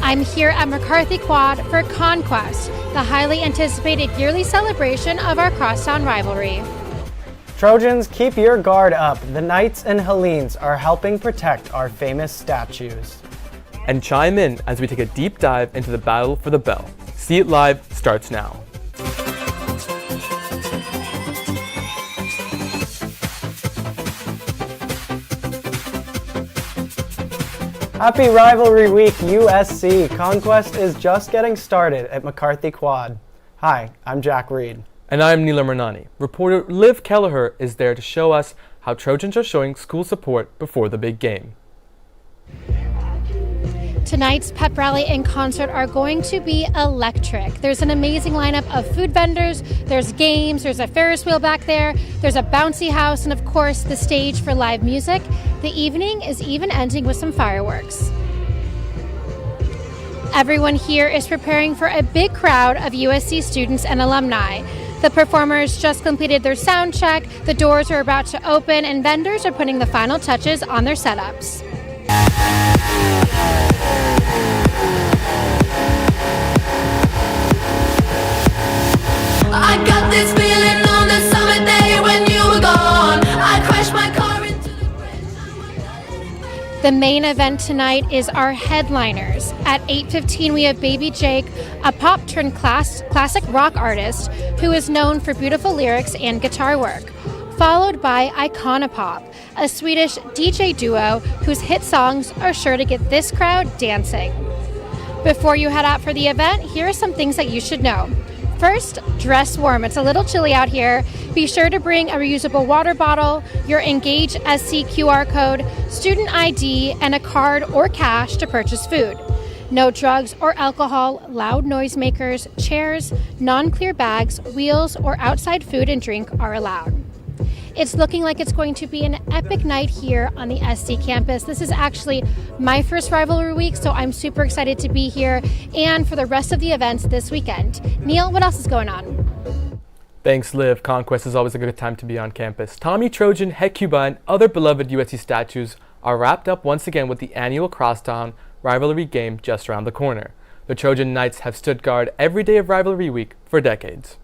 I'm here at McCarthy Quad for Conquest, the highly anticipated yearly celebration of our Crosstown rivalry. Trojans, keep your guard up. The Knights and Helenes are helping protect our famous statues. And chime in as we take a deep dive into the battle for the bell. See It Live starts now. Happy Rivalry Week, USC. Conquest is just getting started at McCarthy Quad. Hi, I'm Reid. And I'm Neel Amarnani. Reporter Liv Kelleher is there to show us how Trojans are showing school support before the big game. Tonight's pep rally and concert are going to be electric. There's an amazing lineup of food vendors, there's games, there's a Ferris wheel back there, there's a bouncy house, and of course the stage for live music. The evening is even ending with some fireworks. Everyone here is preparing for a big crowd of USC students and alumni. The performers just completed their sound check, the doors are about to open, and vendors are putting the final touches on their setups. I got this feeling on the summer day when you were gone. I crashed my car into the bridge. The main event tonight is our headliners. At 8:15 we have Baby Jake, a pop-turned-classic rock artist who is known for beautiful lyrics and guitar work, followed by Iconopop, a Swedish DJ duo whose hit songs are sure to get this crowd dancing. Before you head out for the event, here are some things that you should know. First, dress warm. It's a little chilly out here. Be sure to bring a reusable water bottle, your Engage SC QR code, student ID, and a card or cash to purchase food. No drugs or alcohol, loud noisemakers, chairs, non-clear bags, wheels, or outside food and drink are allowed. It's looking like it's going to be an epic night here on the SC campus. This is actually my first rivalry week, so I'm super excited to be here and for the rest of the events this weekend. Neel, what else is going on? Thanks, Liv. Conquest is always a good time to be on campus. Tommy, Trojan, Hecuba, and other beloved USC statues are wrapped up once again with the annual Crosstown rivalry game just around the corner. The Trojan Knights have stood guard every day of rivalry week for decades.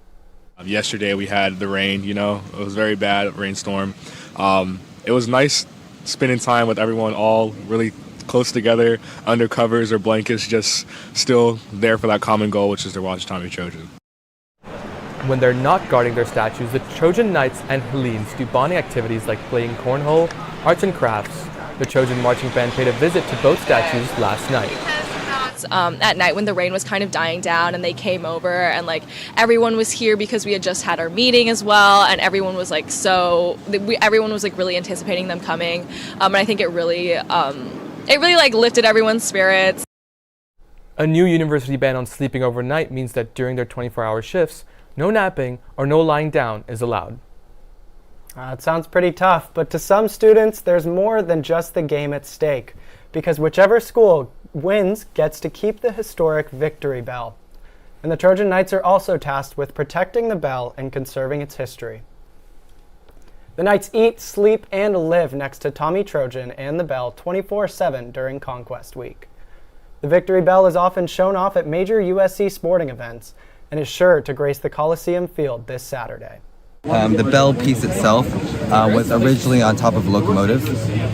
Yesterday we had the rain, it was very bad, rainstorm. It was nice spending time with everyone all really close together, under covers or blankets, just still there for that common goal, which is to watch Tommy Trojan. When they're not guarding their statues, the Trojan Knights and Helenes do bonding activities like playing cornhole, arts and crafts. The Trojan marching band paid a visit to both statues last night. At night when the rain was kind of dying down and they came over and everyone was here because we had just had our meeting as well, and everyone was everyone was really anticipating them coming, and I think it really lifted everyone's spirits. A new university ban on sleeping overnight means that during their 24-hour shifts, no napping or no lying down is allowed. It sounds pretty tough, but to some students, there's more than just the game at stake, because whichever school wins gets to keep the historic Victory Bell. And the Trojan Knights are also tasked with protecting the bell and conserving its history. The Knights eat, sleep, and live next to Tommy Trojan and the bell 24/7 during Conquest Week. The Victory Bell is often shown off at major USC sporting events and is sure to grace the Coliseum field this Saturday. The bell piece itself was originally on top of a locomotive,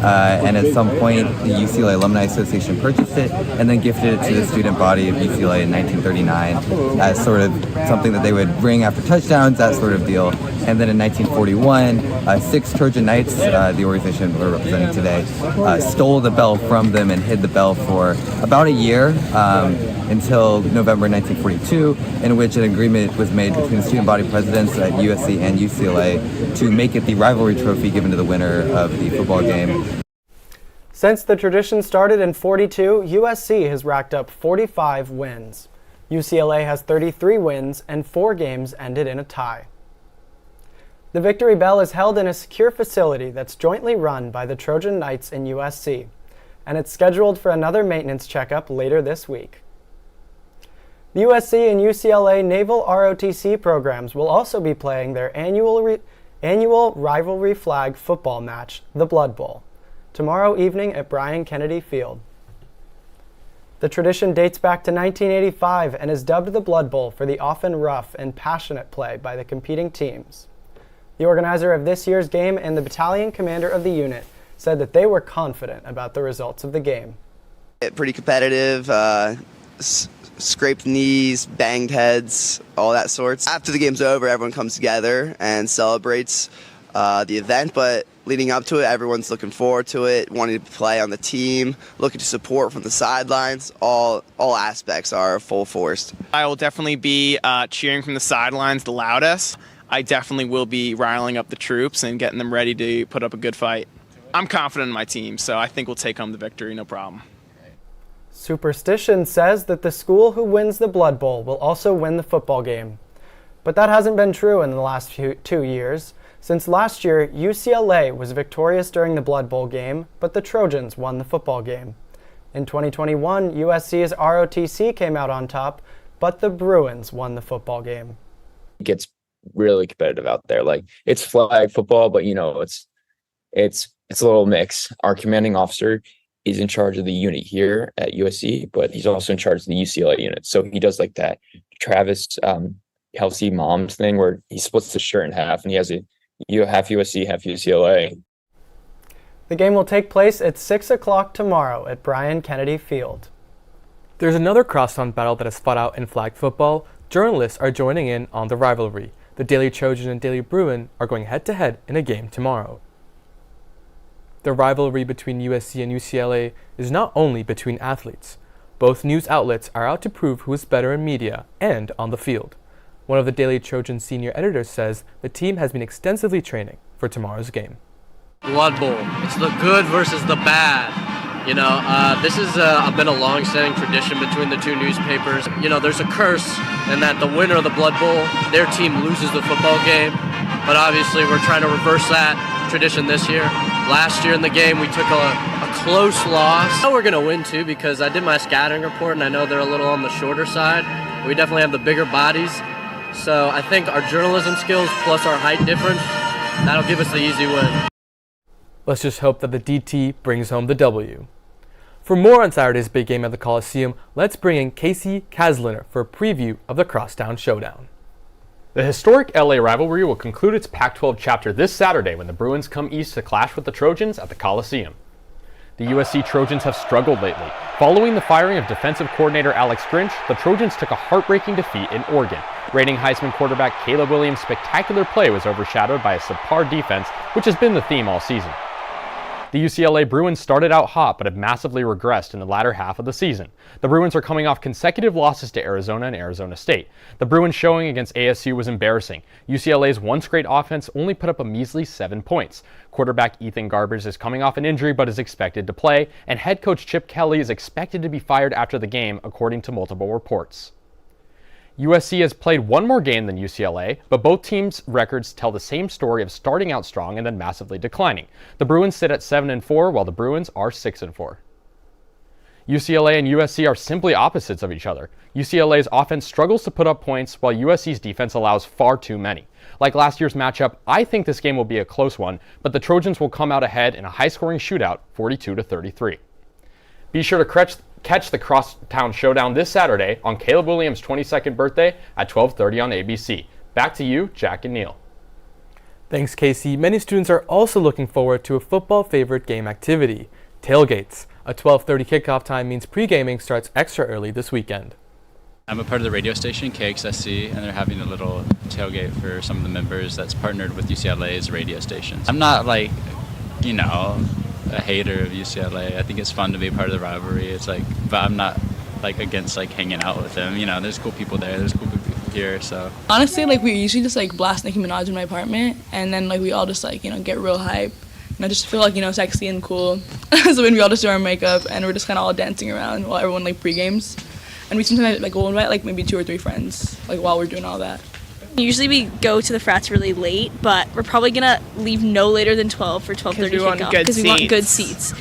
and at some point the UCLA Alumni Association purchased it and then gifted it to the student body of UCLA in 1939 as sort of something that they would bring after touchdowns, that sort of deal. And then in 1941, 6 Trojan Knights, the organization we're representing today, stole the bell from them and hid the bell for about a year until November 1942, in which an agreement was made between the student body presidents at USC and UCLA to make it the rivalry trophy given to the winner of the football game. Since the tradition started in '42, USC has racked up 45 wins. UCLA has 33 wins and 4 games ended in a tie. The Victory Bell is held in a secure facility that's jointly run by the Trojan Knights and USC, and it's scheduled for another maintenance checkup later this week. The USC and UCLA Naval ROTC programs will also be playing their annual rivalry flag football match, the Blood Bowl, tomorrow evening at Bryant Kennedy Field. The tradition dates back to 1985 and is dubbed the Blood Bowl for the often rough and passionate play by the competing teams. The organizer of this year's game and the battalion commander of the unit said that they were confident about the results of the game. Pretty competitive, scraped knees, banged heads, all that sorts. After the game's over, everyone comes together and celebrates the event, but leading up to it, everyone's looking forward to it, wanting to play on the team, looking to support from the sidelines. All aspects are full force. I will definitely be cheering from the sidelines the loudest. I definitely will be riling up the troops and getting them ready to put up a good fight. I'm confident in my team, so I think we'll take home the victory, no problem. Superstition says that the school who wins the Blood Bowl will also win the football game. But that hasn't been true in the last 2 years. Since last year, UCLA was victorious during the Blood Bowl game, but the Trojans won the football game. In 2021, USC's ROTC came out on top, but the Bruins won the football game. It gets really competitive out there. Like, it's flag football, but it's a little mix. Our commanding officer is in charge of the unit here at USC, but he's also in charge of the UCLA unit. So he does like that Travis Kelsey Moms thing where he splits the shirt in half and he has half USC, half UCLA. The game will take place at 6 o'clock tomorrow at Brian Kennedy Field. There's another crosstown battle that is fought out in flag football. Journalists are joining in on the rivalry. The Daily Trojan and Daily Bruin are going head-to-head in a game tomorrow. The rivalry between USC and UCLA is not only between athletes. Both news outlets are out to prove who is better in media and on the field. One of the Daily Trojan senior editors says the team has been extensively training for tomorrow's game. Blood Bowl. It's the good versus the bad. This has been a long-standing tradition between the two newspapers. There's a curse in that the winner of the Blood Bowl, their team loses the football game. But obviously we're trying to reverse that tradition this year. Last year in the game, we took a close loss. I know we're going to win, too, because I did my scouting report, and I know they're a little on the shorter side. We definitely have the bigger bodies. So I think our journalism skills plus our height difference, that'll give us the easy win. Let's just hope that the DT brings home the W. For more on Saturday's big game at the Coliseum, let's bring in Casey Kasliner for a preview of the Crosstown Showdown. The historic LA rivalry will conclude its Pac-12 chapter this Saturday when the Bruins come east to clash with the Trojans at the Coliseum. The USC Trojans have struggled lately. Following the firing of defensive coordinator Alex Grinch, the Trojans took a heartbreaking defeat in Oregon. Reigning Heisman quarterback Caleb Williams' spectacular play was overshadowed by a subpar defense, which has been the theme all season. The UCLA Bruins started out hot but have massively regressed in the latter half of the season. The Bruins are coming off consecutive losses to Arizona and Arizona State. The Bruins showing against ASU was embarrassing. UCLA's once great offense only put up a measly 7 points. Quarterback Ethan Garbers is coming off an injury but is expected to play, and head coach Chip Kelly is expected to be fired after the game, according to multiple reports. USC has played one more game than UCLA, but both teams' records tell the same story of starting out strong and then massively declining. The Bruins sit at 7-4, while the Bruins are 6-4. UCLA and USC are simply opposites of each other. UCLA's offense struggles to put up points, while USC's defense allows far too many. Like last year's matchup, I think this game will be a close one, but the Trojans will come out ahead in a high-scoring shootout, 42-33. Be sure to catch the Crosstown Showdown this Saturday on Caleb Williams' 22nd birthday at 12:30 on ABC. Back to you, Jack and Neel. Thanks, Casey. Many students are also looking forward to a football favorite game activity, Tailgates. A 12:30 kickoff time means pre-gaming starts extra early this weekend. I'm a part of the radio station, KXSC, and they're having a little tailgate for some of the members that's partnered with UCLA's radio stations. I'm not a hater of UCLA. I think it's fun to be part of the rivalry. But I'm not against hanging out with them. There's cool people there. There's cool people here. So honestly, we usually just blast Nicki Minaj in my apartment, and then we all just get real hype. And I just feel sexy and cool. So when we all just do our makeup and we're just kind of all dancing around while everyone pre-games, and we sometimes we'll invite maybe 2 or 3 friends while we're doing all that. Usually we go to the frats really late, but we're probably going to leave no later than 12 for 12:30 kickoff because we want good seats.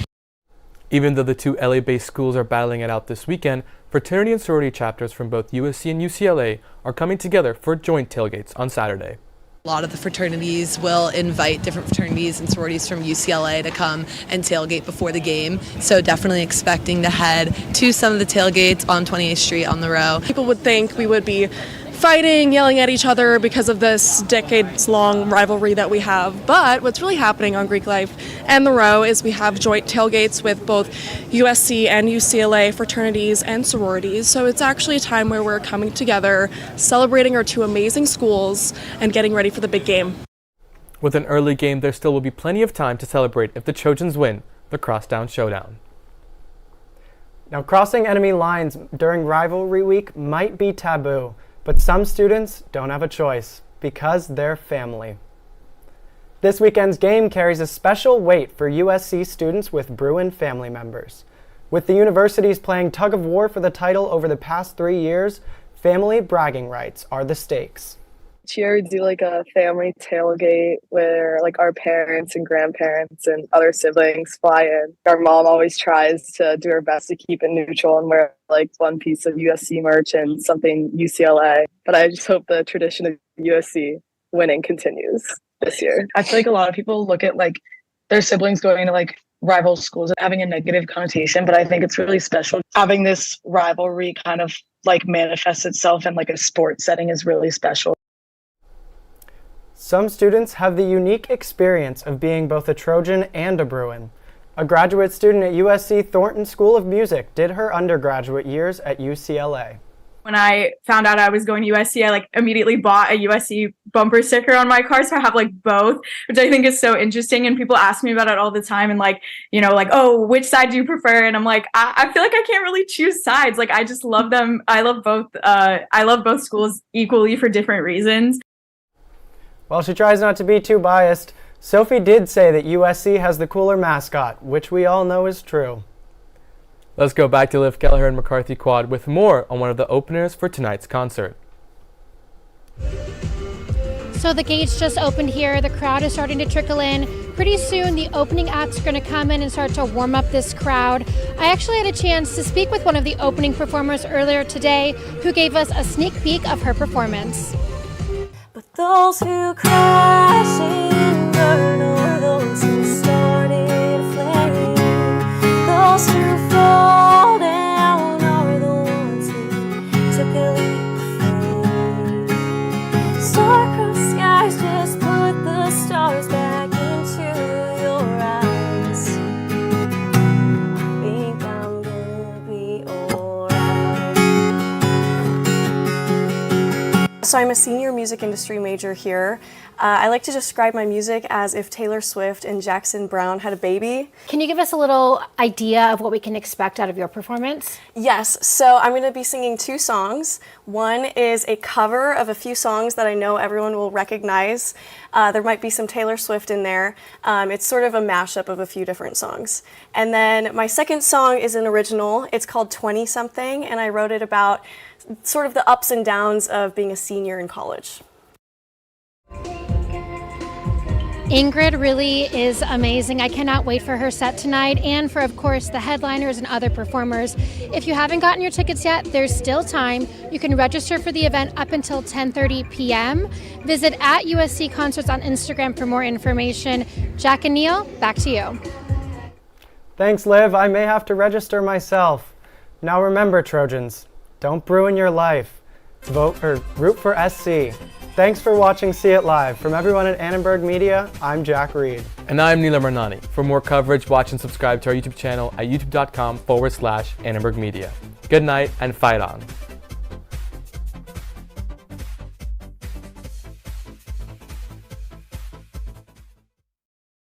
Even though the two LA-based schools are battling it out this weekend, fraternity and sorority chapters from both USC and UCLA are coming together for joint tailgates on Saturday. A lot of the fraternities will invite different fraternities and sororities from UCLA to come and tailgate before the game. So definitely expecting to head to some of the tailgates on 28th Street on the row. People would think we would be fighting, yelling at each other because of this decades-long rivalry that we have. But what's really happening on Greek Life and the Row is we have joint tailgates with both USC and UCLA fraternities and sororities. So it's actually a time where we're coming together, celebrating our two amazing schools, and getting ready for the big game. With an early game, there still will be plenty of time to celebrate if the Trojans win the Crosstown Showdown. Now, crossing enemy lines during rivalry week might be taboo, but some students don't have a choice because they're family. This weekend's game carries a special weight for USC students with Bruin family members. With the universities playing tug of war for the title over the past 3 years, family bragging rights are the stakes. Each year we do like a family tailgate where like our parents and grandparents and other siblings fly in. Our mom always tries to do her best to keep it neutral and wear like one piece of USC merch and something UCLA. But I just hope the tradition of USC winning continues this year. I feel like a lot of people look at like their siblings going to like rival schools having a negative connotation, but I think it's really special. Having this rivalry kind of like manifest itself in like a sports setting is really special. Some students have the unique experience of being both a Trojan and a Bruin. A graduate student at USC Thornton School of Music did her undergraduate years at UCLA. When I found out I was going to USC, I like immediately bought a USC bumper sticker on my car, so I have like both, which I think is so interesting. And people ask me about it all the time, and like, you know, like, oh, which side do you prefer? And I'm like, I feel like I can't really choose sides. Like, I just love them. I love both. I love both schools equally for different reasons. While she tries not to be too biased, Sophie did say that USC has the cooler mascot, which we all know is true. Let's go back to Liv Kelleher and McCarthy Quad with more on one of the openers for tonight's concert. So the gates just opened here. The crowd is starting to trickle in. Pretty soon the opening acts are going to come in and start to warm up this crowd. I actually had a chance to speak with one of the opening performers earlier today who gave us a sneak peek of her performance. But those who crash and burn or those who started a flame, those who fall down are the ones who took a leap of faith. Star-crossed skies just put the stars back into your eyes. I think I'm gonna be alright. So I'm a senior music industry major here. I like to describe my music as if Taylor Swift and Jackson Brown had a baby. Can you give us a little idea of what we can expect out of your performance? Yes, so I'm going to be singing 2 songs. One is a cover of a few songs that I know everyone will recognize. There might be some Taylor Swift in there. It's sort of a mashup of a few different songs. And then my second song is an original. It's called 20-something, and I wrote it about sort of the ups and downs of being a senior in college. Ingrid really is amazing. I cannot wait for her set tonight and for, of course, the headliners and other performers. If you haven't gotten your tickets yet, there's still time. You can register for the event up until 10:30 p.m. Visit at USC Concerts on Instagram for more information. Jack and Neel, back to you. Thanks, Liv. I may have to register myself. Now remember, Trojans, don't ruin your life. Vote or root for SC. Thanks for watching See It Live. From everyone at Annenberg Media, I'm Jack Reid. And I'm Neel Amarnani. For more coverage, watch and subscribe to our YouTube channel at youtube.com/Annenberg Media. Good night and fight on.